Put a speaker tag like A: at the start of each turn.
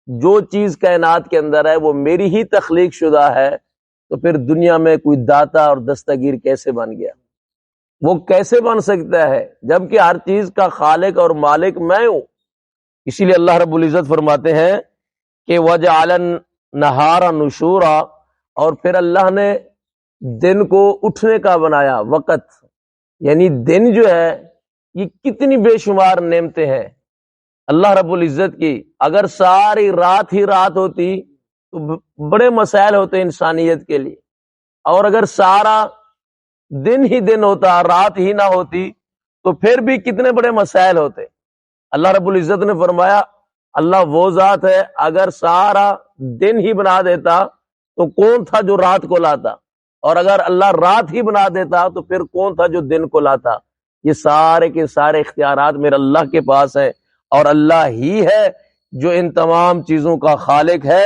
A: جو چیز کائنات کے اندر ہے وہ میری ہی تخلیق شدہ ہے، تو پھر دنیا میں کوئی داتا اور دستگیر کیسے بن گیا؟ وہ کیسے بن سکتا ہے جبکہ ہر چیز کا خالق اور مالک میں ہوں؟ اسی لیے اللہ رب العزت فرماتے ہیں کہ وَجَعَلَ النَّهَارَ نُشُورًا، اور پھر اللہ نے دن کو اٹھنے کا بنایا، وقت یعنی دن جو ہے یہ کتنی بے شمار نعمتیں ہیں اللہ رب العزت کی۔ اگر ساری رات ہی رات ہوتی تو بڑے مسائل ہوتے انسانیت کے لیے، اور اگر سارا دن ہی دن ہوتا، رات ہی نہ ہوتی، تو پھر بھی کتنے بڑے مسائل ہوتے۔ اللہ رب العزت نے فرمایا اللہ وہ ذات ہے اگر سارا دن ہی بنا دیتا تو کون تھا جو رات کو لاتا، اور اگر اللہ رات ہی بنا دیتا تو پھر کون تھا جو دن کو لاتا۔ یہ سارے کے سارے اختیارات میرے اللہ کے پاس ہیں، اور اللہ ہی ہے جو ان تمام چیزوں کا خالق ہے۔